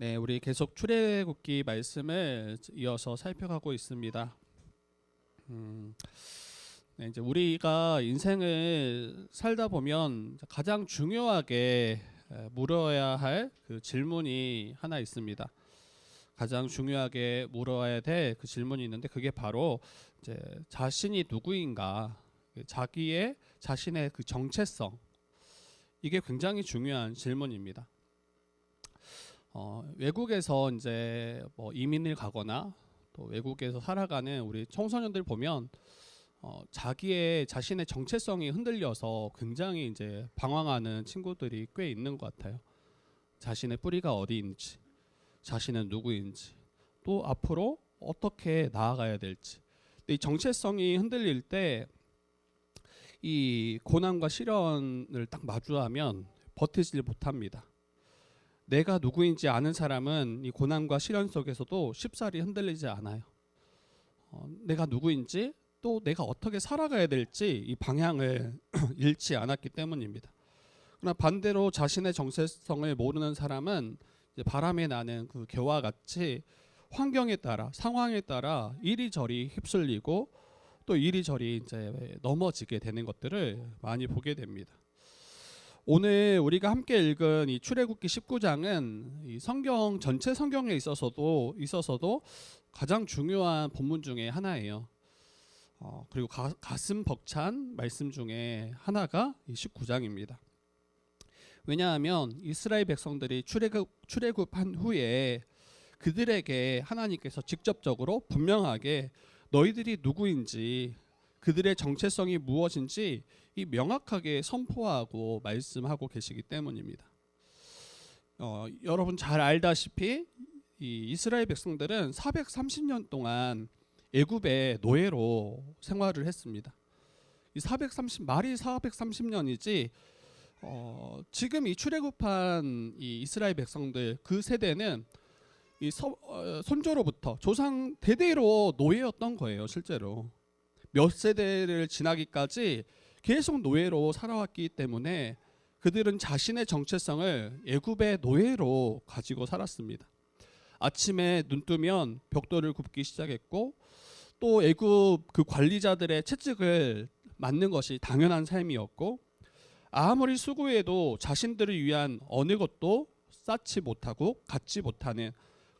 네, 우리 계속 출애굽기 말씀을 이어서 살펴가고 있습니다. 네, 이제 우리가 인생을 살다 보면 가장 중요하게 물어야 할 그 질문이 하나 있습니다. 가장 중요하게 물어야 될 그 질문이 있는데 그게 바로 이제 자신이 누구인가, 자신의 그 정체성, 이게 굉장히 중요한 질문입니다. 외국에서 이제 뭐 이민을 가거나 또 외국에서 살아가는 우리 청소년들 보면 자신의 정체성이 흔들려서 굉장히 이제 방황하는 친구들이 꽤 있는 것 같아요. 자신의 뿌리가 어디인지, 자신은 누구인지, 또 앞으로 어떻게 나아가야 될지. 근데 이 정체성이 흔들릴 때 이 고난과 시련을 딱 마주하면 버티질 못합니다. 내가 누구인지 아는 사람은 이 고난과 시련 속에서도 쉽사리 흔들리지 않아요. 내가 누구인지 또 내가 어떻게 살아가야 될지 이 방향을 잃지 않았기 때문입니다. 그러나 반대로 자신의 정체성을 모르는 사람은 이제 바람에 나는 그 겨와 같이 환경에 따라, 상황에 따라 이리저리 휩쓸리고 또 이리저리 이제 넘어지게 되는 것들을 많이 보게 됩니다. 오늘 우리가 함께 읽은 이 출애굽기 19장은 이 성경 전체 성경에 있어서도 가장 중요한 본문 중에 하나예요. 그리고 가슴 벅찬 말씀 중에 하나가 이 19장입니다. 왜냐하면 이스라엘 백성들이 출애굽한 후에 그들에게 하나님께서 직접적으로 분명하게 너희들이 누구인지, 그들의 정체성이 무엇인지 이 명확하게 선포하고 말씀하고 계시기 때문입니다. 여러분 잘 알다시피 이 이스라엘 백성들은 430년 동안 애굽의 노예로 생활을 했습니다. 말이 430년이지 지금 이 출애굽한 이 이스라엘 백성들 그 세대는 이 손조로부터 조상 대대로 노예였던 거예요. 실제로 몇 세대를 지나기까지 계속 노예로 살아왔기 때문에 그들은 자신의 정체성을 애굽의 노예로 가지고 살았습니다. 아침에 눈 뜨면 벽돌을 굽기 시작했고 또 애굽 그 관리자들의 채찍을 맞는 것이 당연한 삶이었고 아무리 수고해도 자신들을 위한 어느 것도 쌓지 못하고 갖지 못하는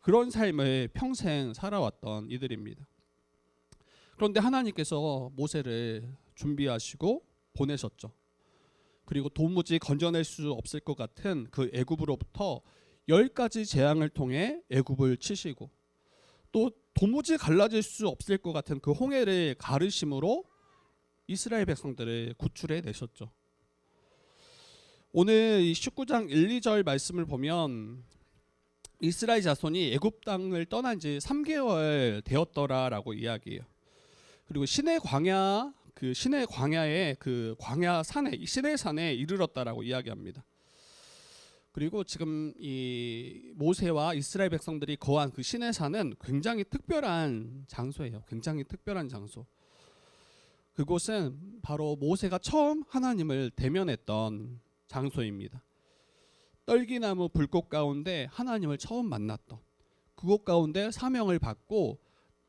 그런 삶을 평생 살아왔던 이들입니다. 그런데 하나님께서 모세를 준비하시고 보내셨죠. 그리고 도무지 건져낼 수 없을 것 같은 그 애굽으로부터 10가지 재앙을 통해 애굽을 치시고 또 도무지 갈라질 수 없을 것 같은 그 홍해를 가르심으로 이스라엘 백성들을 구출해 내셨죠. 오늘 이 19장 1, 2절 말씀을 보면 이스라엘 자손이 애굽 땅을 떠난 지 3개월 되었더라라고 이야기해요. 그리고 시내 광야의 그 광야 산에 시내산에 이르렀다라고 이야기합니다. 그리고 지금 이 모세와 이스라엘 백성들이 거한 그 시내산은 굉장히 특별한 장소예요. 굉장히 특별한 장소. 그곳은 바로 모세가 처음 하나님을 대면했던 장소입니다. 떨기나무 불꽃 가운데 하나님을 처음 만났던 그곳 가운데 사명을 받고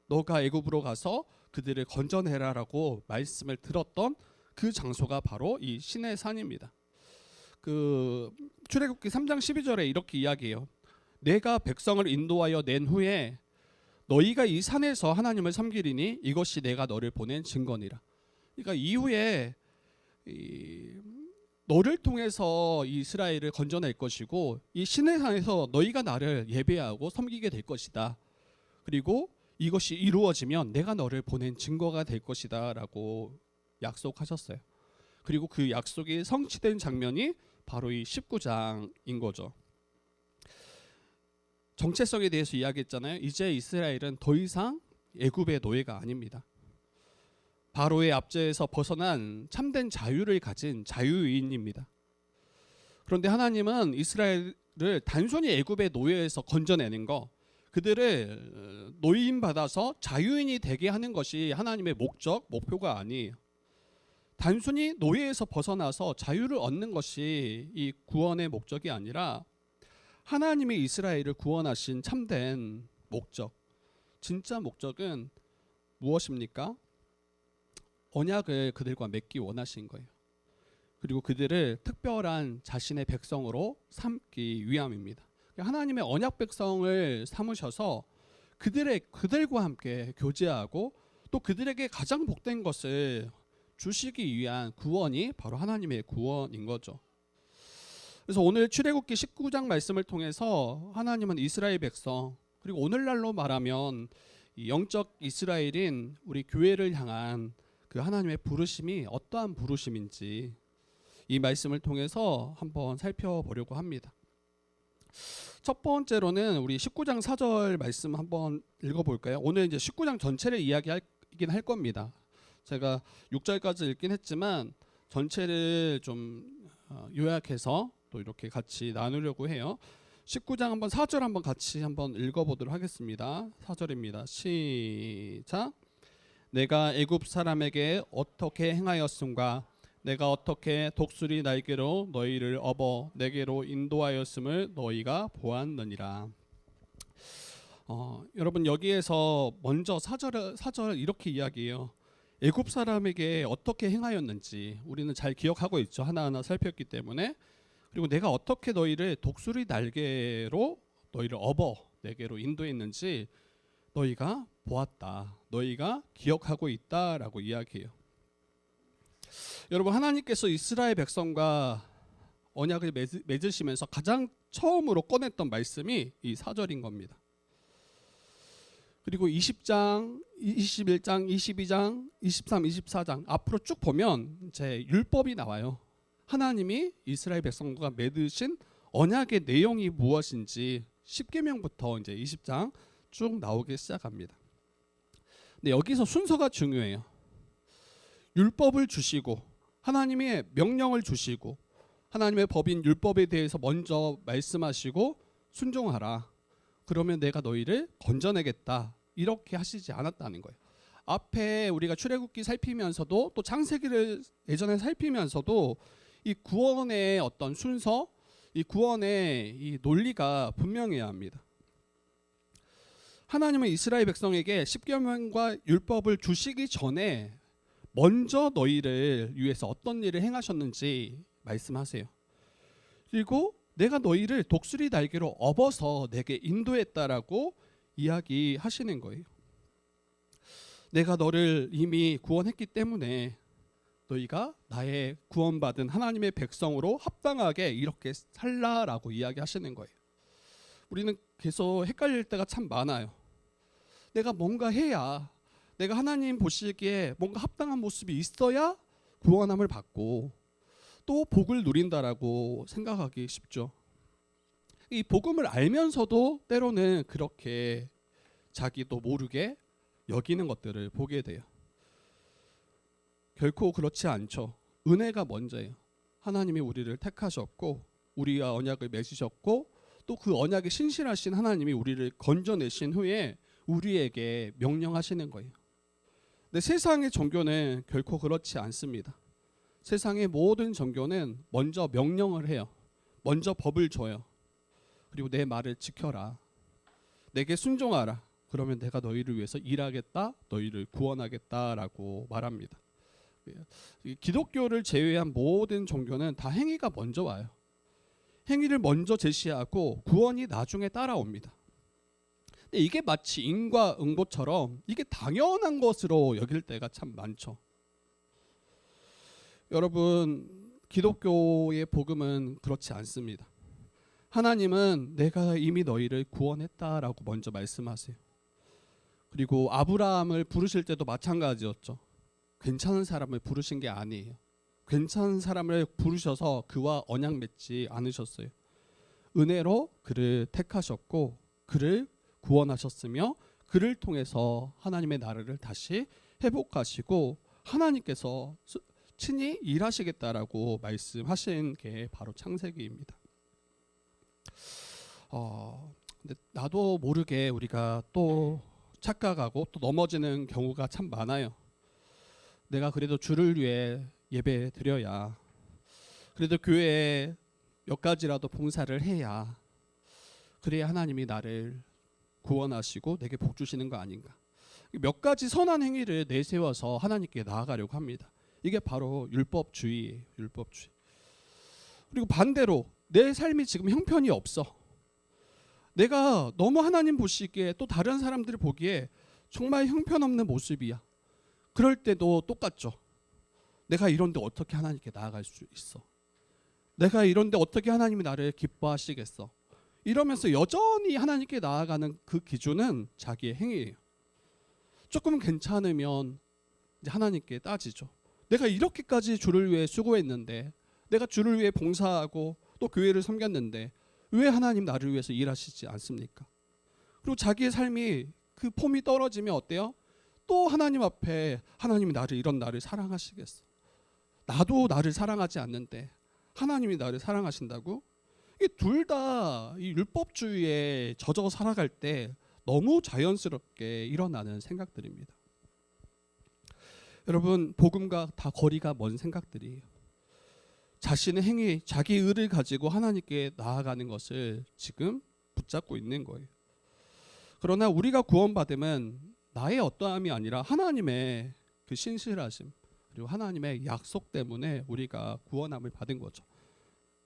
너가 애굽으로 가서 그들을 건져내라라고 말씀을 들었던 그 장소가 바로 이 시내산입니다. 그 출애굽기 3장 12절에 이렇게 이야기해요. 내가 백성을 인도하여 낸 후에 너희가 이 산에서 하나님을 섬기리니 이것이 내가 너를 보낸 증거니라. 그러니까 이후에 너를 통해서 이스라엘을 건져낼 것이고 이 시내산에서 너희가 나를 예배하고 섬기게 될 것이다. 그리고 이것이 이루어지면 내가 너를 보낸 증거가 될 것이다 라고 약속하셨어요. 그리고 그 약속이 성취된 장면이 바로 이 19장인 거죠. 정체성에 대해서 이야기했잖아요. 이제 이스라엘은 더 이상 애굽의 노예가 아닙니다. 바로의 압제에서 벗어난 참된 자유를 가진 자유인입니다. 그런데 하나님은 이스라엘을 단순히 애굽의 노예에서 건져내는 거, 그들을 노임 받아서 자유인이 되게 하는 것이 하나님의 목표가 아니에요. 단순히 노예에서 벗어나서 자유를 얻는 것이 이 구원의 목적이 아니라 하나님이 이스라엘을 구원하신 참된 목적, 진짜 목적은 무엇입니까? 언약을 그들과 맺기 원하신 거예요. 그리고 그들을 특별한 자신의 백성으로 삼기 위함입니다. 하나님의 언약 백성을 삼으셔서 그들과 함께 교제하고 또 그들에게 가장 복된 것을 주시기 위한 구원이 바로 하나님의 구원인 거죠. 그래서 오늘 출애굽기 19장 말씀을 통해서 하나님은 이스라엘 백성, 그리고 오늘날로 말하면 영적 이스라엘인 우리 교회를 향한 그 하나님의 부르심이 어떠한 부르심인지 이 말씀을 통해서 한번 살펴보려고 합니다. 첫 번째로는 우리 19장 4절 말씀 한번 읽어볼까요? 오늘 이제 19장 전체를 이야기하긴 할 겁니다. 제가 6절까지 읽긴 했지만 전체를 좀 요약해서 또 이렇게 같이 나누려고 해요. 19장 한번 4절 한번 같이 한번 읽어보도록 하겠습니다. 4절입니다. 시작. 내가 애굽 사람에게 어떻게 행하였음과 내가 어떻게 독수리 날개로 너희를 업어 내게로 인도하였음을 너희가 보았느니라. 여러분 여기에서 먼저 4절 이렇게 이야기해요. 애굽 사람에게 어떻게 행하였는지 우리는 잘 기억하고 있죠. 하나하나 살폈기 때문에. 그리고 내가 어떻게 너희를 독수리 날개로 너희를 업어 내게로 인도했는지 너희가 보았다. 너희가 기억하고 있다라고 이야기해요. 여러분 하나님께서 이스라엘 백성과 언약을 맺으시면서 가장 처음으로 꺼냈던 말씀이 이 4절인 겁니다. 그리고 20장, 21장, 22장, 23, 24장 앞으로 쭉 보면 이제 율법이 나와요. 하나님이 이스라엘 백성과 맺으신 언약의 내용이 무엇인지 10계명부터 이제 20장 쭉 나오기 시작합니다. 근데 여기서 순서가 중요해요. 율법을 주시고 하나님의 명령을 주시고 하나님의 법인 율법에 대해서 먼저 말씀하시고 순종하라. 그러면 내가 너희를 건져내겠다. 이렇게 하시지 않았다는 거예요. 앞에 우리가 출애굽기 살피면서도 또 창세기를 예전에 살피면서도 이 구원의 어떤 순서, 이 구원의 이 논리가 분명해야 합니다. 하나님은 이스라엘 백성에게 십계명과 율법을 주시기 전에 먼저 너희를 위해서 어떤 일을 행하셨는지 말씀하세요. 그리고 내가 너희를 독수리 날개로 업어서 내게 인도했다라고 이야기하시는 거예요. 내가 너를 이미 구원했기 때문에 너희가 나의 구원받은 하나님의 백성으로 합당하게 이렇게 살라라고 이야기하시는 거예요. 우리는 계속 헷갈릴 때가 참 많아요. 내가 뭔가 해야, 내가 하나님 보시기에 뭔가 합당한 모습이 있어야 구원함을 받고 또 복을 누린다라고 생각하기 쉽죠. 이 복음을 알면서도 때로는 그렇게 자기도 모르게 여기는 것들을 보게 돼요. 결코 그렇지 않죠. 은혜가 먼저예요. 하나님이 우리를 택하셨고 우리와 언약을 맺으셨고 또 그 언약에 신실하신 하나님이 우리를 건져내신 후에 우리에게 명령하시는 거예요. 근데 세상의 종교는 결코 그렇지 않습니다. 세상의 모든 종교는 먼저 명령을 해요. 먼저 법을 줘요. 그리고 내 말을 지켜라. 내게 순종하라. 그러면 내가 너희를 위해서 일하겠다. 너희를 구원하겠다라고 말합니다. 기독교를 제외한 모든 종교는 다 행위가 먼저 와요. 행위를 먼저 제시하고 구원이 나중에 따라옵니다. 근데 이게 마치 인과 응보처럼 이게 당연한 것으로 여길 때가 참 많죠. 여러분, 기독교의 복음은 그렇지 않습니다. 하나님은 내가 이미 너희를 구원했다라고 먼저 말씀하세요. 그리고 아브라함을 부르실 때도 마찬가지였죠. 괜찮은 사람을 부르신 게 아니에요. 괜찮은 사람을 부르셔서 그와 언약 맺지 않으셨어요. 은혜로 그를 택하셨고 그를 구원하셨으며 그를 통해서 하나님의 나라를 다시 회복하시고 하나님께서 친히 일하시겠다라고 말씀하신 게 바로 창세기입니다. 근데 나도 모르게 우리가 또 착각하고 또 넘어지는 경우가 참 많아요. 내가 그래도 주를 위해 예배 드려야, 그래도 교회에 몇 가지라도 봉사를 해야, 그래야 하나님이 나를 구원하시고 내게 복 주시는 거 아닌가. 몇 가지 선한 행위를 내세워서 하나님께 나아가려고 합니다. 이게 바로 율법주의예요. 율법주의. 그리고 반대로 내 삶이 지금 형편이 없어. 내가 너무 하나님 보시기에 또 다른 사람들이 보기에 정말 형편없는 모습이야. 그럴 때도 똑같죠. 내가 이런데 어떻게 하나님께 나아갈 수 있어? 내가 이런데 어떻게 하나님이 나를 기뻐하시겠어? 이러면서 여전히 하나님께 나아가는 그 기준은 자기의 행위예요. 조금 괜찮으면 이제 하나님께 따지죠. 내가 이렇게까지 주를 위해 수고했는데, 내가 주를 위해 봉사하고 또 교회를 섬겼는데 왜 하나님 나를 위해서 일하시지 않습니까? 그리고 자기의 삶이 그 폼이 떨어지면 어때요? 또 하나님 앞에 하나님이 이런 나를 사랑하시겠어? 나도 나를 사랑하지 않는데 하나님이 나를 사랑하신다고? 이 둘 다 이 율법주의에 젖어 살아갈 때 너무 자연스럽게 일어나는 생각들입니다. 여러분, 복음과 다 거리가 먼 생각들이에요. 자신의 행위, 자기 의를 가지고 하나님께 나아가는 것을 지금 붙잡고 있는 거예요. 그러나 우리가 구원받으면 나의 어떠함이 아니라 하나님의 그 신실하심, 그리고 하나님의 약속 때문에 우리가 구원함을 받은 거죠.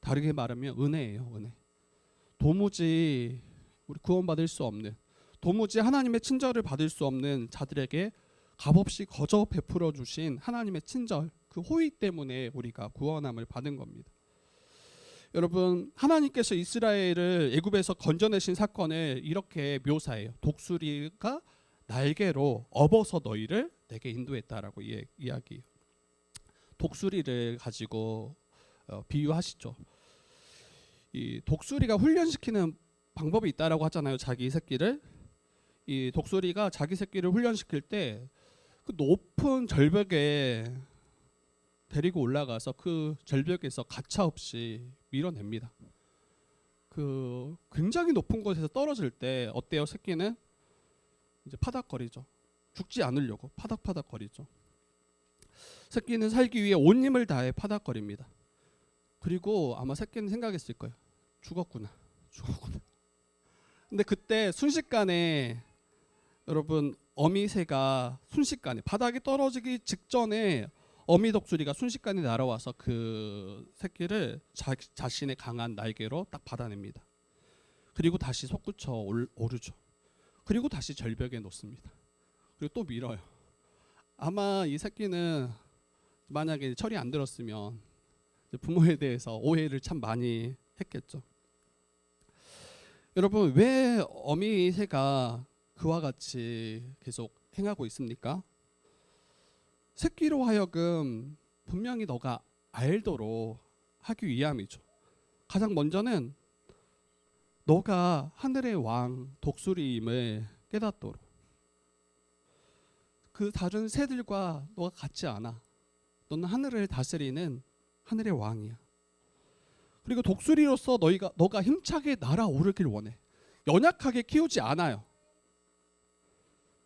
다르게 말하면 은혜예요. 은혜. 도무지 우리 구원받을 수 없는, 도무지 하나님의 친절을 받을 수 없는 자들에게 값없이 거저 베풀어 주신 하나님의 친절, 그 호의 때문에 우리가 구원함을 받은 겁니다. 여러분, 하나님께서 이스라엘을 애굽에서 건져내신 사건을 이렇게 묘사해요. 독수리가 날개로 업어서 너희를 내게 인도했다라고 이야기해요. 독수리를 가지고 비유하시죠. 이 독수리가 훈련시키는 방법이 있다라고 하잖아요. 자기 새끼를. 이 독수리가 자기 새끼를 훈련시킬 때 그 높은 절벽에 데리고 올라가서 그 절벽에서 가차없이 밀어냅니다. 그 굉장히 높은 곳에서 떨어질 때 어때요? 새끼는 이제 파닥거리죠. 죽지 않으려고 파닥파닥거리죠. 새끼는 살기 위해 온 힘을 다해 파닥거립니다. 그리고 아마 새끼는 생각했을 거예요. 죽었구나. 근데 그때 순식간에 여러분, 어미새가 순식간에 바닥에 떨어지기 직전에 어미 독수리가 순식간에 날아와서 그 새끼를 자신의 강한 날개로 딱 받아냅니다. 그리고 다시 솟구쳐 오르죠. 그리고 다시 절벽에 놓습니다. 그리고 또 밀어요. 아마 이 새끼는 만약에 철이 안 들었으면 부모에 대해서 오해를 참 많이 했겠죠. 여러분, 왜 어미새가 그와 같이 계속 행하고 있습니까? 새끼로 하여금 분명히 너가 알도록 하기 위함이죠. 가장 먼저는 너가 하늘의 왕 독수리임을 깨닫도록. 그 다른 새들과 너가 같지 않아. 너는 하늘을 다스리는 하늘의 왕이야. 그리고 독수리로서 너가 힘차게 날아오르길 원해. 연약하게 키우지 않아요.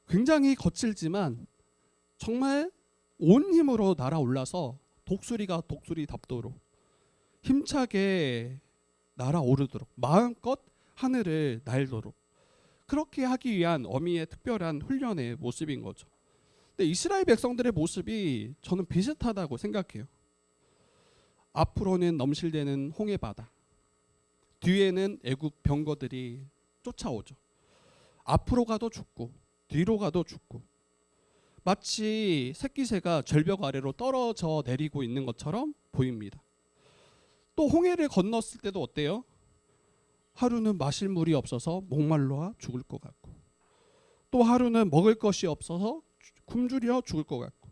굉장히 거칠지만 정말 온 힘으로 날아올라서 독수리가 독수리답도록 힘차게 날아오르도록 마음껏 하늘을 날도록 그렇게 하기 위한 어미의 특별한 훈련의 모습인 거죠. 근데 이스라엘 백성들의 모습이 저는 비슷하다고 생각해요. 앞으로는 넘실대는 홍해바다, 뒤에는 애굽 병거들이 쫓아오죠. 앞으로 가도 죽고 뒤로 가도 죽고, 마치 새끼새가 절벽 아래로 떨어져 내리고 있는 것처럼 보입니다. 또 홍해를 건넜을 때도 어때요? 하루는 마실 물이 없어서 목말라 죽을 것 같고, 또 하루는 먹을 것이 없어서 굶주려 죽을 것 같고,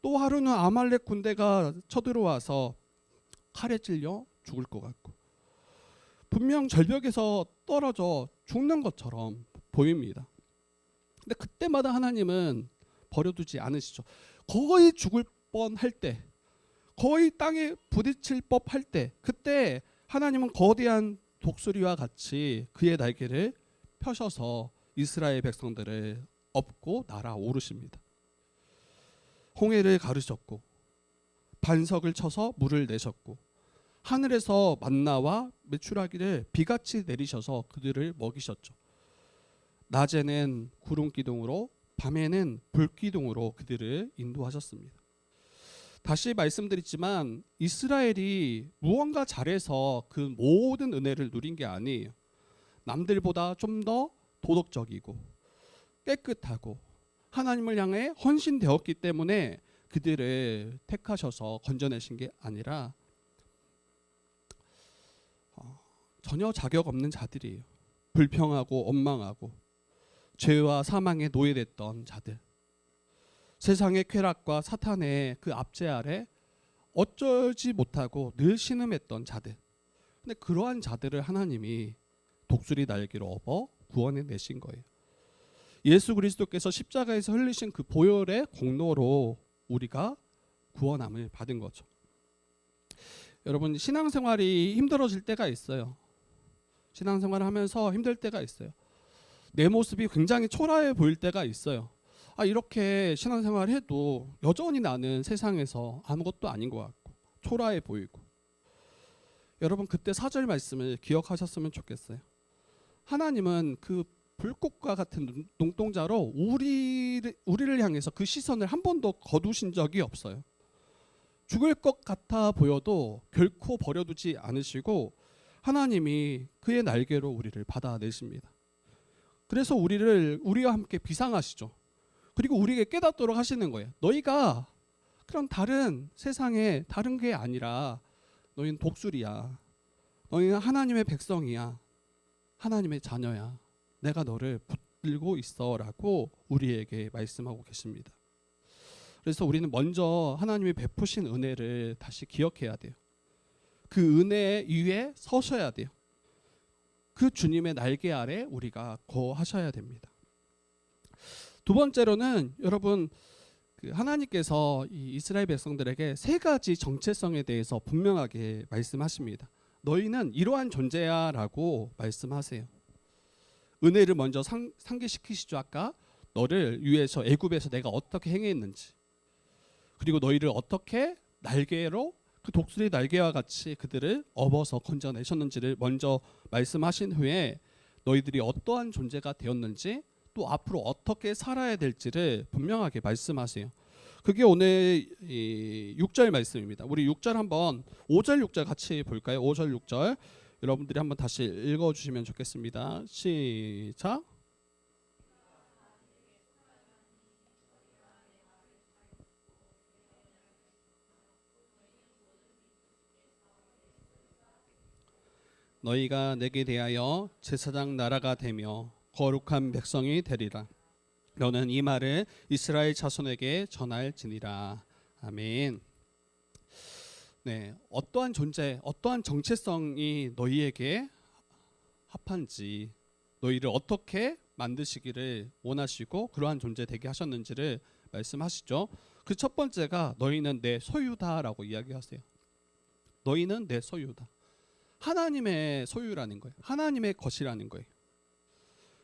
또 하루는 아말렉 군대가 쳐들어와서 칼에 찔려 죽을 것 같고, 분명 절벽에서 떨어져 죽는 것처럼 보입니다. 근데 그때마다 하나님은 버려두지 않으시죠. 거의 죽을 뻔할 때, 거의 땅에 부딪힐 법할 때, 그때 하나님은 거대한 독수리와 같이 그의 날개를 펴셔서 이스라엘 백성들을 업고 날아오르십니다. 홍해를 가르셨고 반석을 쳐서 물을 내셨고 하늘에서 만나와 메추라기를 비같이 내리셔서 그들을 먹이셨죠. 낮에는 구름 기둥으로 밤에는 불 기둥으로 그들을 인도하셨습니다. 다시 말씀드리지만 이스라엘이 무언가 잘해서 그 모든 은혜를 누린 게 아니에요. 남들보다 좀 더 도덕적이고 깨끗하고 하나님을 향해 헌신되었기 때문에 그들을 택하셔서 건져내신 게 아니라 전혀 자격 없는 자들이에요. 불평하고 원망하고 죄와 사망에 노예됐던 자들, 세상의 쾌락과 사탄의 그 압제 아래 어쩌지 못하고 늘 신음했던 자들. 근데 그러한 자들을 하나님이 독수리 날개로 업어 구원해 내신 거예요. 예수 그리스도께서 십자가에서 흘리신 그 보혈의 공로로 우리가 구원함을 받은 거죠. 여러분, 신앙생활이 힘들어질 때가 있어요. 신앙생활을 하면서 힘들 때가 있어요. 내 모습이 굉장히 초라해 보일 때가 있어요. 이렇게 신앙생활을 해도 여전히 나는 세상에서 아무것도 아닌 것 같고 초라해 보이고. 여러분, 그때 4절 말씀을 기억하셨으면 좋겠어요. 하나님은 그 불꽃과 같은 눈동자로 우리를 향해서 그 시선을 한 번도 거두신 적이 없어요. 죽을 것 같아 보여도 결코 버려두지 않으시고 하나님이 그의 날개로 우리를 받아내십니다. 그래서 우리와 함께 비상하시죠. 그리고 우리에게 깨닫도록 하시는 거예요. 너희가 그런 다른 세상에 다른 게 아니라 너희는 독수리야. 너희는 하나님의 백성이야. 하나님의 자녀야. 내가 너를 붙들고 있어라고 우리에게 말씀하고 계십니다. 그래서 우리는 먼저 하나님이 베푸신 은혜를 다시 기억해야 돼요. 그 은혜 위에 서셔야 돼요. 그 주님의 날개 아래 우리가 거하셔야 됩니다. 두 번째로는 여러분, 하나님께서 이 이스라엘 백성들에게 세 가지 정체성에 대해서 분명하게 말씀하십니다. 너희는 이러한 존재야라고 말씀하세요. 은혜를 먼저 상기시키시죠. 아까 너를 위해서 애굽에서 내가 어떻게 행했는지, 그리고 너희를 어떻게 날개로 그 독수리 날개와 같이 그들을 업어서 건져내셨는지를 먼저 말씀하신 후에 너희들이 어떠한 존재가 되었는지 또 앞으로 어떻게 살아야 될지를 분명하게 말씀하세요. 그게 오늘 6절 말씀입니다. 우리 6절 한번 5절 6절 같이 볼까요? 5절 6절 여러분들이 한번 다시 읽어주시면 좋겠습니다. 시작. 너희가 내게 대하여 제사장 나라가 되며 거룩한 백성이 되리라. 너는 이 말을 이스라엘 자손에게 전할지니라. 아멘. 네, 어떠한 존재, 어떠한 정체성이 너희에게 합한지, 너희를 어떻게 만드시기를 원하시고 그러한 존재 되게 하셨는지를 말씀하시죠. 그 첫 번째가 너희는 내 소유다라고 이야기하세요. 너희는 내 소유다. 하나님의 소유라는 거예요. 하나님의 것이라는 거예요.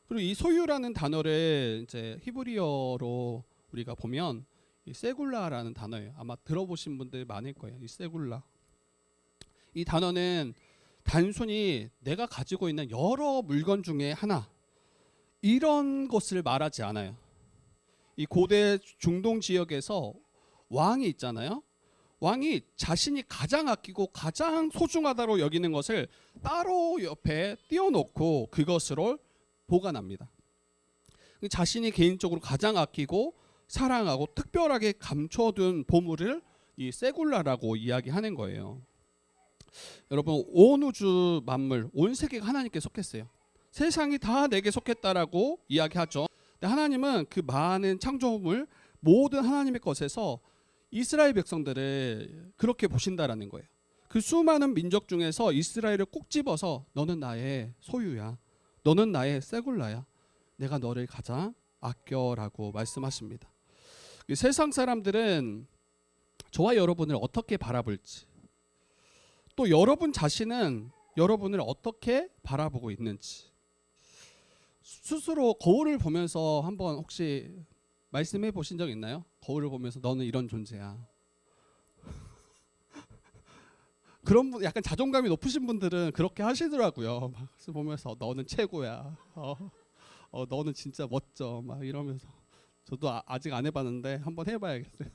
그리고 이 소유라는 단어를 이제 히브리어로 우리가 보면 이 세굴라라는 단어예요. 아마 들어보신 분들 많을 거예요. 이 세굴라. 이 단어는 단순히 내가 가지고 있는 여러 물건 중에 하나, 이런 것을 말하지 않아요. 이 고대 중동 지역에서 왕이 있잖아요. 왕이 자신이 가장 아끼고 가장 소중하다고 여기는 것을 따로 옆에 띄워놓고 그것으로 보관합니다. 자신이 개인적으로 가장 아끼고 사랑하고 특별하게 감춰둔 보물을 이 세굴라라고 이야기하는 거예요. 여러분, 온 우주 만물, 온 세계가 하나님께 속했어요. 세상이 다 내게 속했다라고 이야기하죠. 근데 하나님은 그 많은 창조물 모든 하나님의 것에서 이스라엘 백성들을 그렇게 보신다라는 거예요. 그 수많은 민족 중에서 이스라엘을 꼭 집어서 너는 나의 소유야. 너는 나의 세굴라야. 내가 너를 가장 아껴라고 말씀하십니다. 세상 사람들은 저와 여러분을 어떻게 바라볼지, 또 여러분 자신은 여러분을 어떻게 바라보고 있는지 스스로 거울을 보면서 한번 혹시 말씀해 보신 적 있나요? 거울을 보면서 너는 이런 존재야. 그런 분 약간 자존감이 높으신 분들은 그렇게 하시더라고요. 막 보면서 너는 최고야. 너는 진짜 멋져. 막 이러면서 저도 아직 안 해봤는데 한번 해봐야겠어요.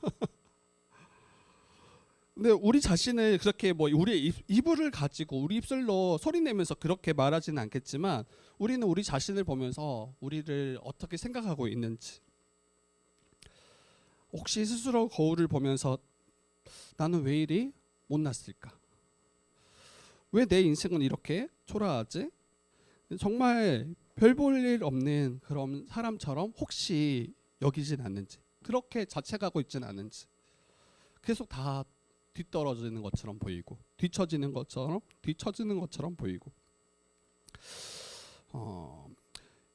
근데 우리 자신을 그렇게 뭐 우리의 이불을 가지고 우리 입술로 소리 내면서 그렇게 말하지는 않겠지만 우리는 우리 자신을 보면서 우리를 어떻게 생각하고 있는지, 혹시 스스로 거울을 보면서 나는 왜 이리 못났을까? 왜 내 인생은 이렇게 초라하지? 정말 별 볼 일 없는 그런 사람처럼 혹시 여기진 않는지, 그렇게 자책하고 있진 않은지, 계속 다 뒤떨어지는 것처럼 보이고 뒤처지는 것처럼 보이고.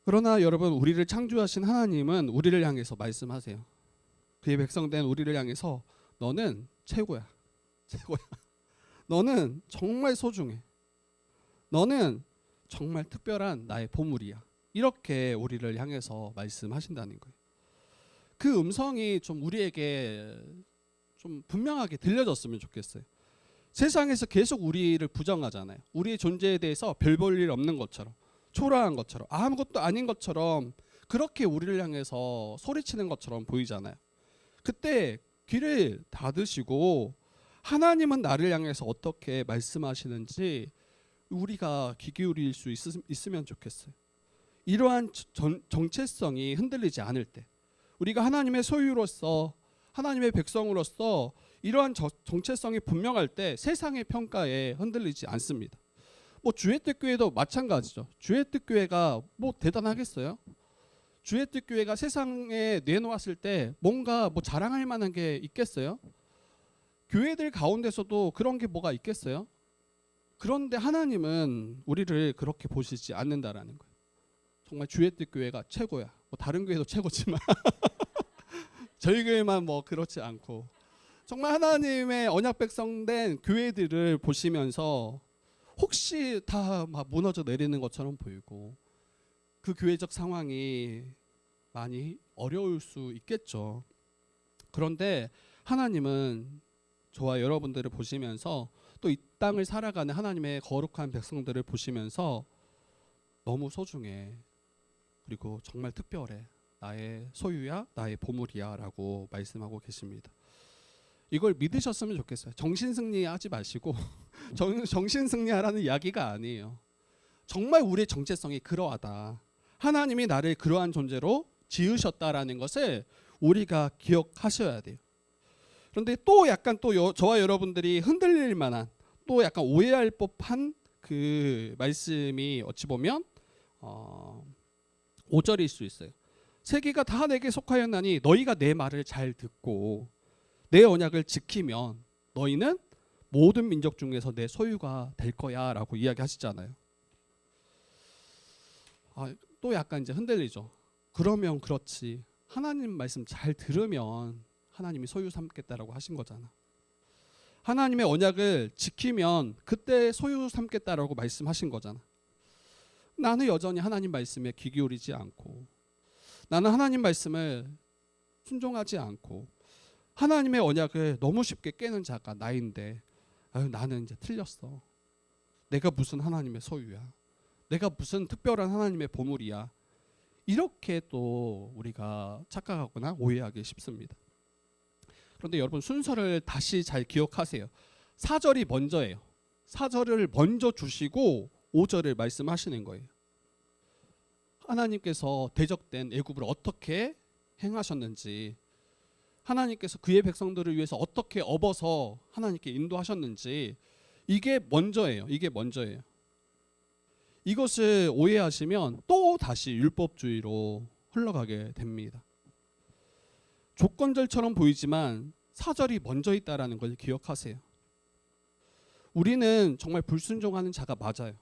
그러나 여러분, 우리를 창조하신 하나님은 우리를 향해서 말씀하세요. 그의 백성된 우리를 향해서 너는 최고야. 최고야. 너는 정말 소중해. 너는 정말 특별한 나의 보물이야. 이렇게 우리를 향해서 말씀하신다는 거예요. 그 음성이 좀 우리에게 좀 분명하게 들려졌으면 좋겠어요. 세상에서 계속 우리를 부정하잖아요. 우리의 존재에 대해서 별 볼 일 없는 것처럼, 초라한 것처럼, 아무것도 아닌 것처럼 그렇게 우리를 향해서 소리치는 것처럼 보이잖아요. 그때 귀를 닫으시고 하나님은 나를 향해서 어떻게 말씀하시는지 우리가 귀 기울일 수 있으면 좋겠어요. 이러한 정체성이 흔들리지 않을 때, 우리가 하나님의 소유로서 하나님의 백성으로서 이러한 정체성이 분명할 때 세상의 평가에 흔들리지 않습니다. 뭐 주의 뜻 교회도 마찬가지죠. 주의 뜻 교회가 뭐 대단하겠어요? 주의 뜻 교회가 세상에 내놓았을 때 뭔가 뭐 자랑할 만한 게 있겠어요? 교회들 가운데서도 그런 게 뭐가 있겠어요? 그런데 하나님은 우리를 그렇게 보시지 않는다라는 거예요. 정말 주의 뜻 교회가 최고야. 뭐 다른 교회도 최고지만 저희 교회만 뭐 그렇지 않고, 정말 하나님의 언약 백성된 교회들을 보시면서 혹시 다 막 무너져 내리는 것처럼 보이고 그 교회적 상황이 많이 어려울 수 있겠죠. 그런데 하나님은 저와 여러분들을 보시면서 또 이 땅을 살아가는 하나님의 거룩한 백성들을 보시면서 너무 소중해, 그리고 정말 특별해, 나의 소유야, 나의 보물이야 라고 말씀하고 계십니다. 이걸 믿으셨으면 좋겠어요. 정신승리하지 마시고 정신승리하라는 이야기가 아니에요. 정말 우리의 정체성이 그러하다, 하나님이 나를 그러한 존재로 지으셨다라는 것을 우리가 기억하셔야 돼요. 그런데 또 약간 또 저와 여러분들이 흔들릴 만한, 또 약간 오해할 법한 그 말씀이 어찌 보면 5절일 수 있어요. 세계가 다 내게 속하였나니 너희가 내 말을 잘 듣고 내 언약을 지키면 너희는 모든 민족 중에서 내 소유가 될 거야 라고 이야기하시잖아요. 또 약간 이제 흔들리죠. 그러면 그렇지, 하나님 말씀 잘 들으면 하나님이 소유 삼겠다라고 하신 거잖아. 하나님의 언약을 지키면 그때 소유 삼겠다라고 말씀하신 거잖아. 나는 여전히 하나님 말씀에 귀 기울이지 않고, 나는 하나님 말씀을 순종하지 않고 하나님의 언약을 너무 쉽게 깨는 자가 나인데, 나는 이제 틀렸어. 내가 무슨 하나님의 소유야, 내가 무슨 특별한 하나님의 보물이야, 이렇게 또 우리가 착각하거나 오해하기 쉽습니다. 그런데 여러분, 순서를 다시 잘 기억하세요. 4절이 먼저예요. 4절을 먼저 주시고 5절을 말씀하시는 거예요. 하나님께서 대적된 애굽을 어떻게 행하셨는지, 하나님께서 그의 백성들을 위해서 어떻게 업어서 하나님께 인도하셨는지, 이게 먼저예요. 이게 먼저예요. 이것을 오해하시면 또 다시 율법주의로 흘러가게 됩니다. 조건절처럼 보이지만 4절이 먼저 있다라는 걸 기억하세요. 우리는 정말 불순종하는 자가 맞아요.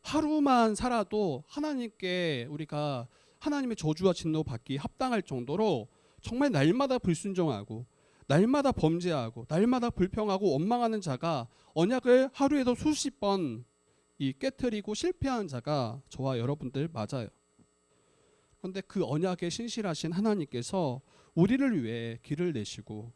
하루만 살아도 하나님께 우리가 하나님의 저주와 진노 받기 합당할 정도로 정말 날마다 불순종하고 날마다 범죄하고 날마다 불평하고 원망하는 자가, 언약을 하루에도 수십 번 깨트리고 실패한 자가 저와 여러분들 맞아요. 그런데 그 언약에 신실하신 하나님께서 우리를 위해 길을 내시고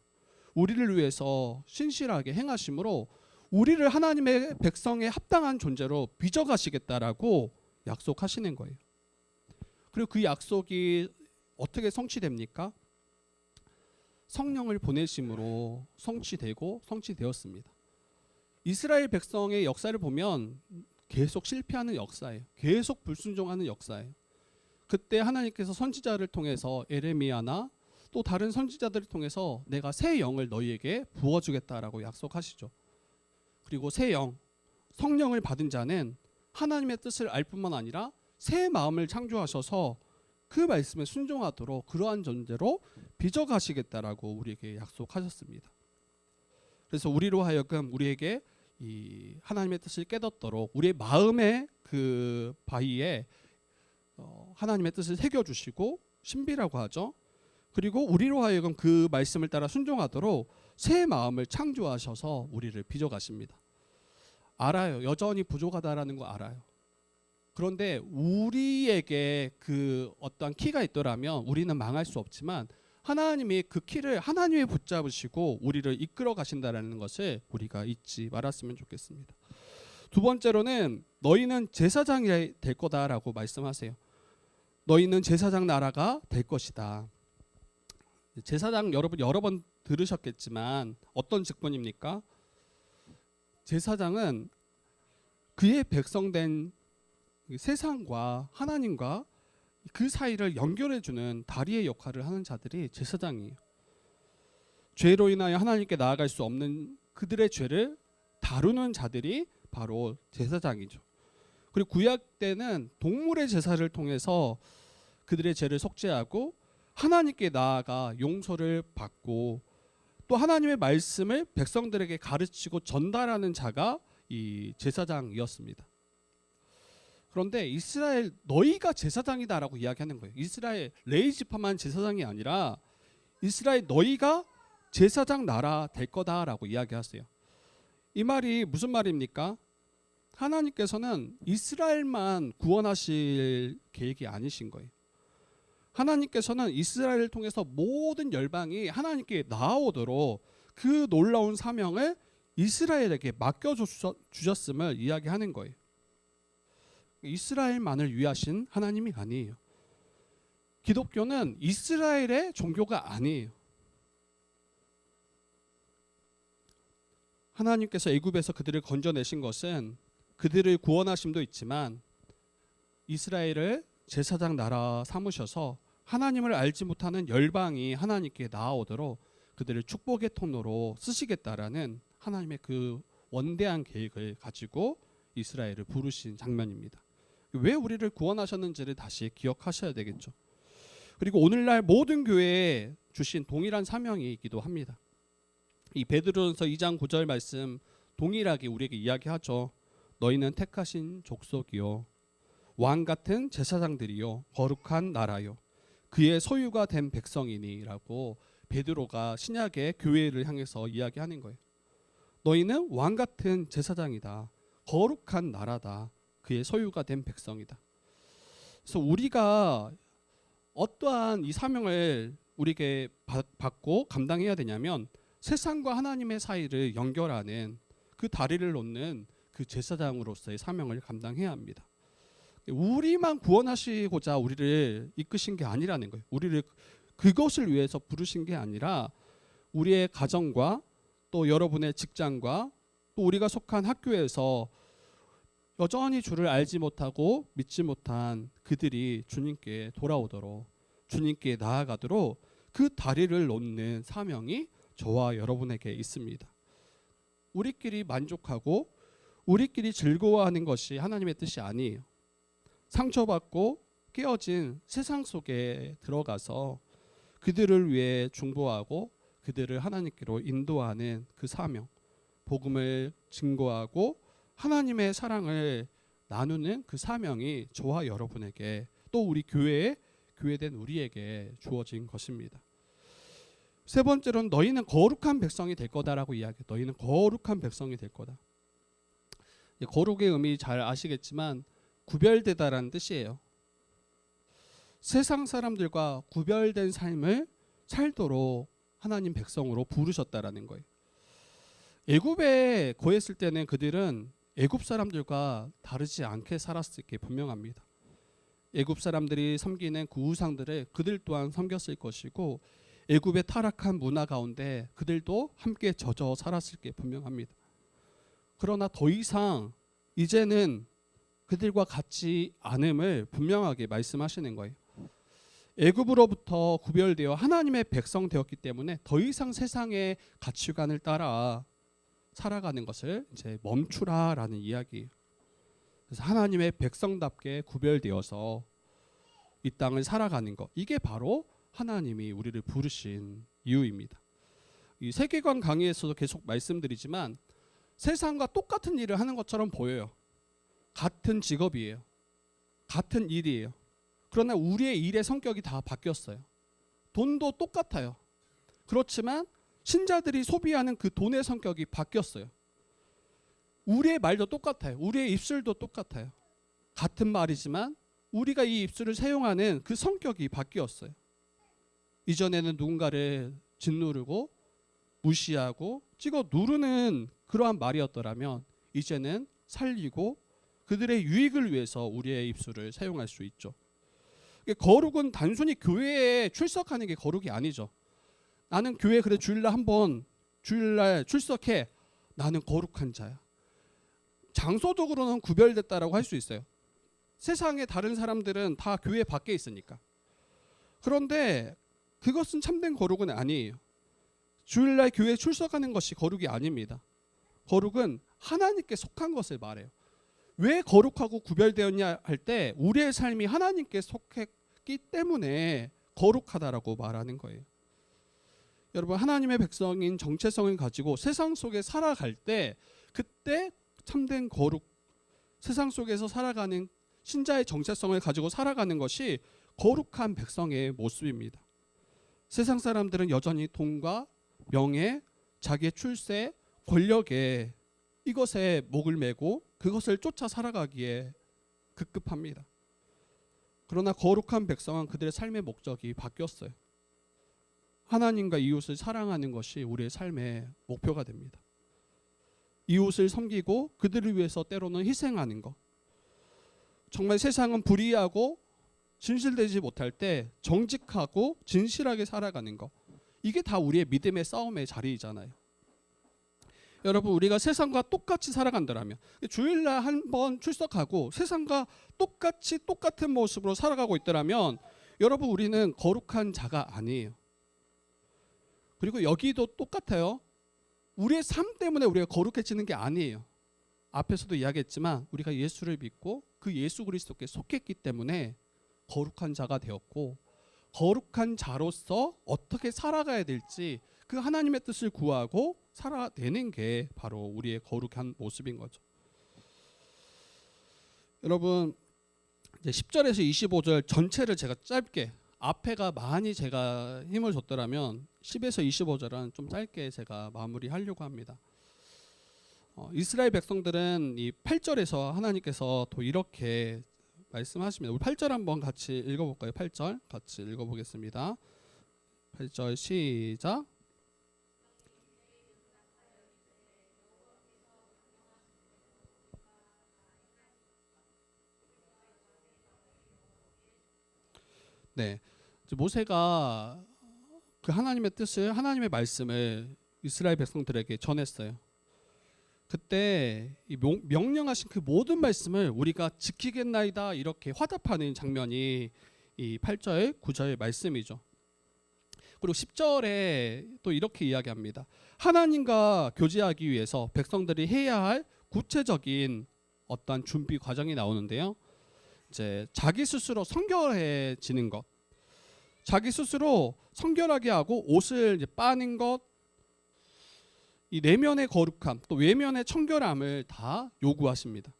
우리를 위해서 신실하게 행하심으로 우리를 하나님의 백성에 합당한 존재로 빚어가시겠다라고 약속하시는 거예요. 그리고 그 약속이 어떻게 성취됩니까? 성령을 보내심으로 성취되고 성취되었습니다. 이스라엘 백성의 역사를 보면 계속 실패하는 역사예요. 계속 불순종하는 역사예요. 그때 하나님께서 선지자를 통해서 에레미야나 또 다른 선지자들을 통해서 내가 새 영을 너희에게 부어주겠다라고 약속하시죠. 그리고 새 영, 성령을 받은 자는 하나님의 뜻을 알 뿐만 아니라 새 마음을 창조하셔서 그 말씀에 순종하도록 그러한 존재로 빚어가시겠다라고 우리에게 약속하셨습니다. 그래서 우리로 하여금 우리에게 이 하나님의 뜻을 깨닫도록 우리의 마음의 그 바위에 하나님의 뜻을 새겨주시고 신비라고 하죠. 그리고 우리로 하여금 그 말씀을 따라 순종하도록 새 마음을 창조하셔서 우리를 빚어가십니다. 알아요. 여전히 부족하다라는 거 알아요. 그런데 우리에게 그 어떠한 키가 있더라면 우리는 망할 수 없지만 하나님이 그 키를 하나님이 붙잡으시고 우리를 이끌어 가신다라는 것을 우리가 잊지 말았으면 좋겠습니다. 두 번째로는 너희는 제사장이 될 거다라고 말씀하세요. 너희는 제사장 나라가 될 것이다. 제사장 여러분 여러 번 들으셨겠지만 어떤 직분입니까? 제사장은 그의 백성된 세상과 하나님과 그 사이를 연결해주는 다리의 역할을 하는 자들이 제사장이에요. 죄로 인하여 하나님께 나아갈 수 없는 그들의 죄를 다루는 자들이 바로 제사장이죠. 그리고 구약 때는 동물의 제사를 통해서 그들의 죄를 속죄하고 하나님께 나아가 용서를 받고 또 하나님의 말씀을 백성들에게 가르치고 전달하는 자가 이 제사장이었습니다. 그런데 이스라엘 너희가 제사장이다라고 이야기하는 거예요. 이스라엘 레위 지파만 제사장이 아니라 이스라엘 너희가 제사장 나라 될 거다라고 이야기하세요. 이 말이 무슨 말입니까? 하나님께서는 이스라엘만 구원하실 계획이 아니신 거예요. 하나님께서는 이스라엘을 통해서 모든 열방이 하나님께 나아오도록 그 놀라운 사명을 이스라엘에게 맡겨주셨음을 이야기하는 거예요. 이스라엘만을 위하신 하나님이 아니에요. 기독교는 이스라엘의 종교가 아니에요. 하나님께서 애굽에서 그들을 건져내신 것은 그들을 구원하심도 있지만 이스라엘을 제사장 나라 삼으셔서 하나님을 알지 못하는 열방이 하나님께 나아오도록 그들을 축복의 통로로 쓰시겠다라는 하나님의 그 원대한 계획을 가지고 이스라엘을 부르신 장면입니다. 왜 우리를 구원하셨는지를 다시 기억하셔야 되겠죠. 그리고 오늘날 모든 교회에 주신 동일한 사명이기도 합니다. 이 베드로전서 2장 9절 말씀 동일하게 우리에게 이야기하죠. 너희는 택하신 족속이요 왕 같은 제사장들이요 거룩한 나라요 그의 소유가 된 백성이니라고 베드로가 신약의 교회를 향해서 이야기하는 거예요. 너희는 왕 같은 제사장이다. 거룩한 나라다. 그의 소유가 된 백성이다. 그래서 우리가 어떠한 이 사명을 우리에게 받고 감당해야 되냐면 세상과 하나님의 사이를 연결하는 그 다리를 놓는 그 제사장으로서의 사명을 감당해야 합니다. 우리만 구원하시고자 우리를 이끄신 게 아니라는 거예요. 우리를 그것을 위해서 부르신 게 아니라 우리의 가정과 또 여러분의 직장과 또 우리가 속한 학교에서 여전히 주를 알지 못하고 믿지 못한 그들이 주님께 돌아오도록 주님께 나아가도록 그 다리를 놓는 사명이 저와 여러분에게 있습니다. 우리끼리 만족하고 우리끼리 즐거워하는 것이 하나님의 뜻이 아니에요. 상처받고 깨어진 세상 속에 들어가서 그들을 위해 중보하고 그들을 하나님께로 인도하는 그 사명, 복음을 증거하고 하나님의 사랑을 나누는 그 사명이 저와 여러분에게 또 우리 교회에 교회된 우리에게 주어진 것입니다. 세 번째로는 너희는 거룩한 백성이 될 거다라고 이야기해요. 너희는 거룩한 백성이 될 거다. 거룩의 의미 잘 아시겠지만 구별되다라는 뜻이에요. 세상 사람들과 구별된 삶을 살도록 하나님 백성으로 부르셨다라는 거예요. 애굽에 거했을 때는 그들은 애굽 사람들과 다르지 않게 살았을 게 분명합니다. 애굽 사람들이 섬기는 그 우상들을 그들 또한 섬겼을 것이고 애굽의 타락한 문화 가운데 그들도 함께 젖어 살았을 게 분명합니다. 그러나 더 이상 이제는 그들과 같지 않음을 분명하게 말씀하시는 거예요. 애굽으로부터 구별되어 하나님의 백성 되었기 때문에 더 이상 세상의 가치관을 따라 살아가는 것을 이제 멈추라라는 이야기예요. 그래서 하나님의 백성답게 구별되어서 이 땅을 살아가는 것, 이게 바로 하나님이 우리를 부르신 이유입니다. 이 세계관 강의에서도 계속 말씀드리지만 세상과 똑같은 일을 하는 것처럼 보여요. 같은 직업이에요. 같은 일이에요. 그러나 우리의 일의 성격이 다 바뀌었어요. 돈도 똑같아요. 그렇지만 신자들이 소비하는 그 돈의 성격이 바뀌었어요. 우리의 말도 똑같아요. 우리의 입술도 똑같아요. 같은 말이지만 우리가 이 입술을 사용하는 그 성격이 바뀌었어요. 이전에는 누군가를 짓누르고 무시하고 찍어 누르는 그러한 말이었더라면 이제는 살리고 그들의 유익을 위해서 우리의 입술을 사용할 수 있죠. 거룩은 단순히 교회에 출석하는 게 거룩이 아니죠. 나는 교회 그래 주일날 한번 주일날 출석해. 나는 거룩한 자야. 장소적으로는 구별됐다라고 할 수 있어요. 세상의 다른 사람들은 다 교회 밖에 있으니까. 그런데 그것은 참된 거룩은 아니에요. 주일날 교회에 출석하는 것이 거룩이 아닙니다. 거룩은 하나님께 속한 것을 말해요. 왜 거룩하고 구별되었냐 할 때 우리의 삶이 하나님께 속했기 때문에 거룩하다라고 말하는 거예요. 여러분, 하나님의 백성인 정체성을 가지고 세상 속에 살아갈 때 그때 참된 거룩, 세상 속에서 살아가는 신자의 정체성을 가지고 살아가는 것이 거룩한 백성의 모습입니다. 세상 사람들은 여전히 돈과 명예, 자기의 출세, 권력에 이것에 목을 메고 그것을 쫓아 살아가기에 급급합니다. 그러나 거룩한 백성은 그들의 삶의 목적이 바뀌었어요. 하나님과 이웃을 사랑하는 것이 우리의 삶의 목표가 됩니다. 이웃을 섬기고 그들을 위해서 때로는 희생하는 것. 정말 세상은 불의하고 진실되지 못할 때 정직하고 진실하게 살아가는 것. 이게 다 우리의 믿음의 싸움의 자리이잖아요. 여러분, 우리가 세상과 똑같이 살아간다면 주일날 한번 출석하고 세상과 똑같이 똑같은 모습으로 살아가고 있더라면 여러분, 우리는 거룩한 자가 아니에요. 그리고 여기도 똑같아요. 우리의 삶 때문에 우리가 거룩해지는 게 아니에요. 앞에서도 이야기했지만 우리가 예수를 믿고 그 예수 그리스도께 속했기 때문에 거룩한 자가 되었고, 거룩한 자로서 어떻게 살아가야 될지 그 하나님의 뜻을 구하고 살아내는 게 바로 우리의 거룩한 모습인 거죠. 여러분, 이제 10절에서 25절 전체를 제가 짧게, 앞에가 많이 제가 힘을 줬더라면 10에서 25절은 좀 짧게 제가 마무리하려고 합니다. 이스라엘 백성들은 이 8절에서 하나님께서 또 이렇게 말씀하십니다. 우리 8절 한번 같이 읽어볼까요? 8절 같이 읽어보겠습니다. 8절 시작. 네, 모세가 그 하나님의 뜻을, 하나님의 말씀을 이스라엘 백성들에게 전했어요. 그때 이 명령하신 그 모든 말씀을 우리가 지키겠나이다 이렇게 화답하는 장면이 이 8절, 9절 말씀이죠. 그리고 10절에 또 이렇게 이야기합니다. 하나님과 교제하기 위해서 백성들이 해야 할 구체적인 어떤 준비 과정이 나오는데요. 이제 자기 스스로 성결해지는 것, 자기 스스로 성결하게 하고 옷을 이제 빠는 것, 이 내면의 거룩함 또 외면의 청결함을 다 요구하십니다.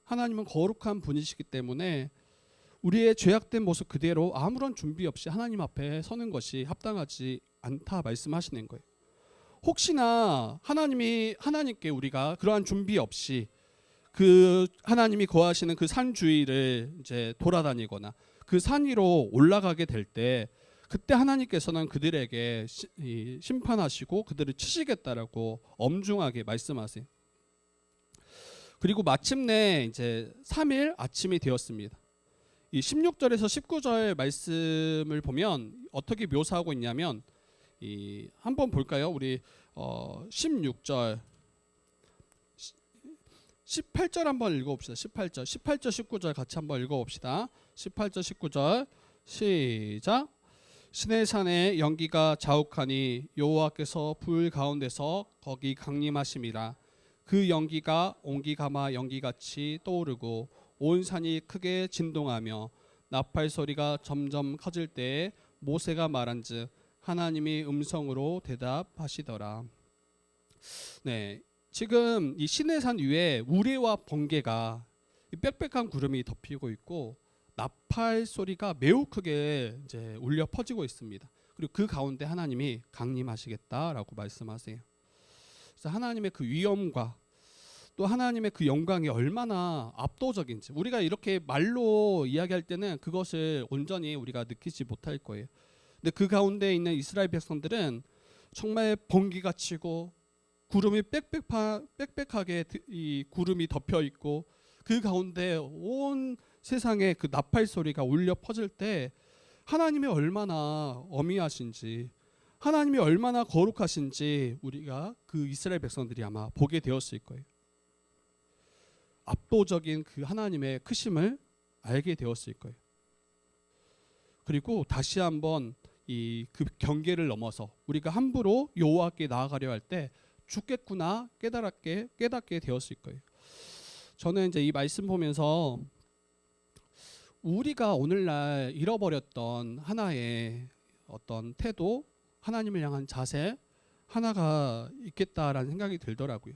하나님은 거룩한 분이시기 때문에 우리의 죄악된 모습 그대로 아무런 준비 없이 하나님 앞에 서는 것이 합당하지 않다 말씀하시는 거예요. 혹시나 하나님께 우리가 그러한 준비 없이 그 하나님이 거하시는 그 산 주위를 이제 돌아다니거나 그 산 위로 올라가게 될 때 그때 하나님께서는 그들에게 심판하시고 그들을 치시겠다라고 엄중하게 말씀하세요. 그리고 마침내 이제 3일 아침이 되었습니다. 이 16절에서 19절 말씀을 보면 어떻게 묘사하고 있냐면 한번 볼까요? 우리 16절 18절 한번 읽어봅시다. 18절 19절 같이 한번 읽어봅시다. 18절 19절 시작. 시내 산에 연기가 자욱하니 여호와께서 불 가운데서 거기 강림하심이라. 그 연기가 옹기가마 연기같이 떠오르고 온 산이 크게 진동하며 나팔 소리가 점점 커질 때에 모세가 말한즉 하나님이 음성으로 대답하시더라. 네, 지금 이 시내산 위에 우레와 번개가 빽빽한 구름이 덮이고 있고 나팔 소리가 매우 크게 이제 울려 퍼지고 있습니다. 그리고 그 가운데 하나님이 강림하시겠다라고 말씀하세요. 그래서 하나님의 그 위엄과 또 하나님의 그 영광이 얼마나 압도적인지 우리가 이렇게 말로 이야기할 때는 그것을 온전히 우리가 느끼지 못할 거예요. 근데 그 가운데 있는 이스라엘 백성들은 정말 번개가 치고 구름이 빽빽하게 이 구름이 덮여 있고 그 가운데 온 세상에 그 나팔 소리가 울려 퍼질 때 하나님이 얼마나 어미하신지 하나님이 얼마나 거룩하신지 우리가 그 이스라엘 백성들이 아마 보게 되었을 거예요. 압도적인 그 하나님의 크심을 알게 되었을 거예요. 그리고 다시 한번 이 그 경계를 넘어서 우리가 함부로 여호와께 나아가려 할 때 죽겠구나 깨닫게 되었을 거예요. 저는 이제 이 말씀 보면서 우리가 오늘날 잃어버렸던 하나의 어떤 태도, 하나님을 향한 자세 하나가 있겠다라는 생각이 들더라고요.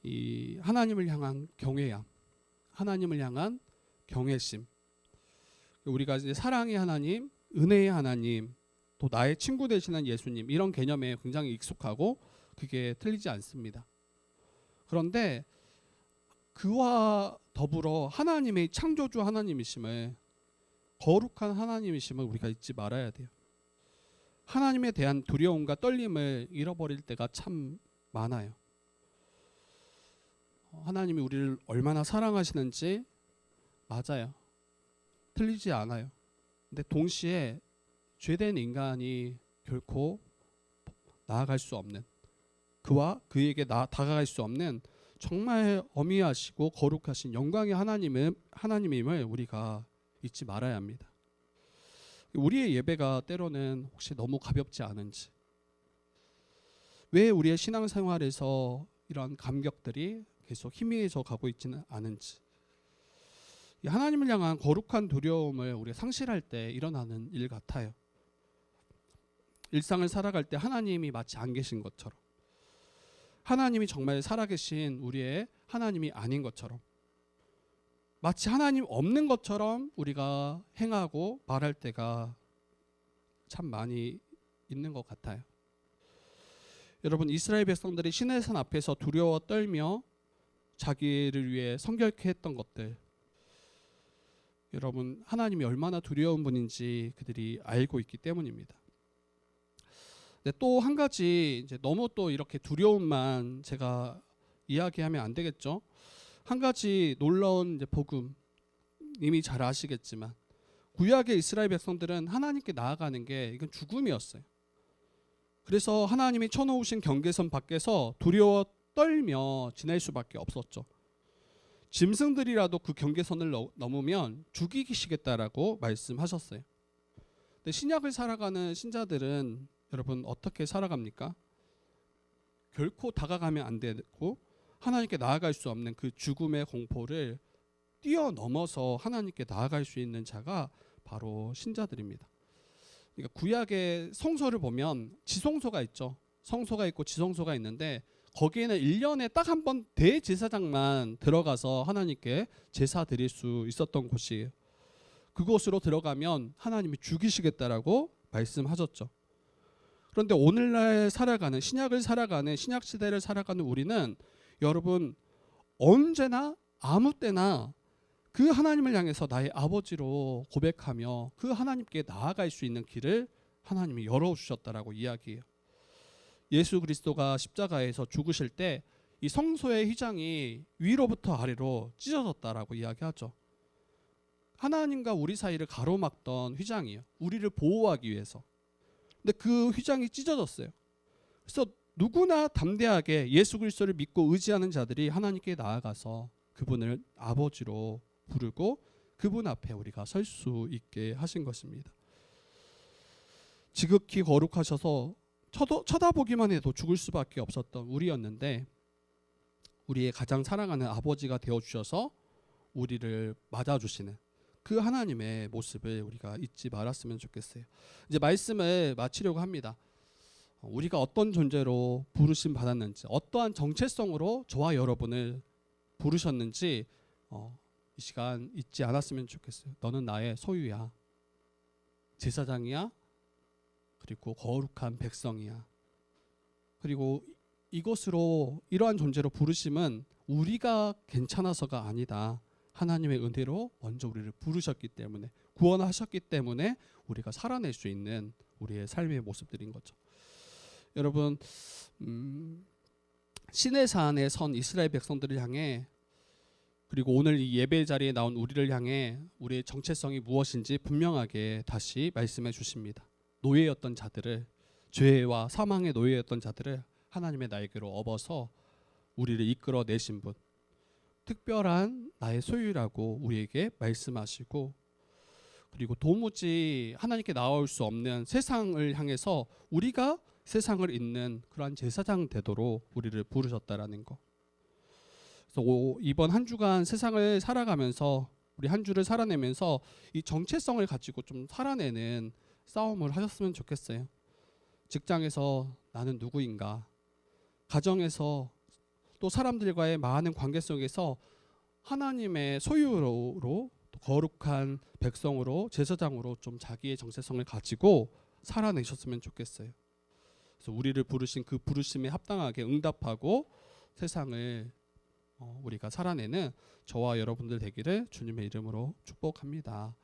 이 하나님을 향한 경외함, 하나님을 향한 경외심. 우리가 이제 사랑의 하나님, 은혜의 하나님, 또 나의 친구 되시는 예수님 이런 개념에 굉장히 익숙하고 그게 틀리지 않습니다. 그런데 그와 더불어 하나님의 창조주 하나님이심을 거룩한 하나님이심을 우리가 잊지 말아야 돼요. 하나님에 대한 두려움과 떨림을 잃어버릴 때가 참 많아요. 하나님이 우리를 얼마나 사랑하시는지 맞아요. 틀리지 않아요. 근데 동시에 죄된 인간이 결코 나아갈 수 없는 그와 그에게 다가갈 수 없는 정말 어미하시고 거룩하신 영광의 하나님임을 우리가 잊지 말아야 합니다. 우리의 예배가 때로는 혹시 너무 가볍지 않은지, 왜 우리의 신앙생활에서 이런 감격들이 계속 희미해져 가고 있지는 않은지, 하나님을 향한 거룩한 두려움을 우리가 상실할 때 일어나는 일 같아요. 일상을 살아갈 때 하나님이 마치 안 계신 것처럼, 하나님이 정말 살아계신 우리의 하나님이 아닌 것처럼, 마치 하나님 없는 것처럼 우리가 행하고 말할 때가 참 많이 있는 것 같아요. 여러분, 이스라엘 백성들이 시내산 앞에서 두려워 떨며 자기를 위해 성결케 했던 것들, 여러분 하나님이 얼마나 두려운 분인지 그들이 알고 있기 때문입니다. 또 한 가지, 이제 너무 또 이렇게 두려움만 제가 이야기하면 안 되겠죠. 한 가지 놀라운 이제 복음, 이미 잘 아시겠지만 구약의 이스라엘 백성들은 하나님께 나아가는 게 이건 죽음이었어요. 그래서 하나님이 쳐놓으신 경계선 밖에서 두려워 떨며 지낼 수밖에 없었죠. 짐승들이라도 그 경계선을 넘으면 죽이시겠다라고 말씀하셨어요. 근데 신약을 살아가는 신자들은 여러분 어떻게 살아갑니까? 결코 다가가면 안 되고 하나님께 나아갈 수 없는 그 죽음의 공포를 뛰어넘어서 하나님께 나아갈 수 있는 자가 바로 신자들입니다. 그러니까 구약의 성소를 보면 지성소가 있죠. 성소가 있고 지성소가 있는데 거기에는 1년에 딱 한 번 대제사장만 들어가서 하나님께 제사 드릴 수 있었던 곳이에요. 그곳으로 들어가면 하나님이 죽이시겠다라고 말씀하셨죠. 그런데 오늘날 살아가는 신약을 살아가는 신약 시대를 살아가는 우리는 여러분 언제나 아무 때나 그 하나님을 향해서 나의 아버지로 고백하며 그 하나님께 나아갈 수 있는 길을 하나님이 열어주셨다라고 이야기해요. 예수 그리스도가 십자가에서 죽으실 때 이 성소의 휘장이 위로부터 아래로 찢어졌다라고 이야기하죠. 하나님과 우리 사이를 가로막던 휘장이에요. 우리를 보호하기 위해서. 근데 그 휘장이 찢어졌어요. 그래서 누구나 담대하게 예수 그리스도를 믿고 의지하는 자들이 하나님께 나아가서 그분을 아버지로 부르고 그분 앞에 우리가 설 수 있게 하신 것입니다. 지극히 거룩하셔서 쳐다보기만 해도 죽을 수밖에 없었던 우리였는데 우리의 가장 사랑하는 아버지가 되어주셔서 우리를 맞아주시는 그 하나님의 모습을 우리가 잊지 말았으면 좋겠어요. 이제 말씀을 마치려고 합니다. 우리가 어떤 존재로 부르심 받았는지, 어떠한 정체성으로 저와 여러분을 부르셨는지 이 시간 잊지 않았으면 좋겠어요. 너는 나의 소유야. 제사장이야. 그리고 거룩한 백성이야. 그리고 이것으로 이러한 존재로 부르심은 우리가 괜찮아서가 아니다. 하나님의 은혜로 먼저 우리를 부르셨기 때문에, 구원하셨기 때문에 우리가 살아낼 수 있는 우리의 삶의 모습들인 거죠. 여러분, 시내산에 선 이스라엘 백성들을 향해, 그리고 오늘 이 예배 자리에 나온 우리를 향해 우리의 정체성이 무엇인지 분명하게 다시 말씀해 주십니다. 노예였던 자들을, 죄와 사망의 노예였던 자들을 하나님의 날개로 업어서 우리를 이끌어내신 분, 특별한 나의 소유라고 우리에게 말씀하시고, 그리고 도무지 하나님께 나올 수 없는 세상을 향해서 우리가 세상을 잇는 그러한 제사장 되도록 우리를 부르셨다라는 거. 그래서 이번 한 주간 세상을 살아가면서, 우리 한 주를 살아내면서 이 정체성을 가지고 좀 살아내는 싸움을 하셨으면 좋겠어요. 직장에서 나는 누구인가, 가정에서 또 사람들과의 많은 관계 속에서 하나님의 소유로 거룩한 백성으로, 제사장으로 좀 자기의 정체성을 가지고 살아내셨으면 좋겠어요. 그래서 우리를 부르신 그 부르심에 합당하게 응답하고 세상을 우리가 살아내는 저와 여러분들 되기를 주님의 이름으로 축복합니다.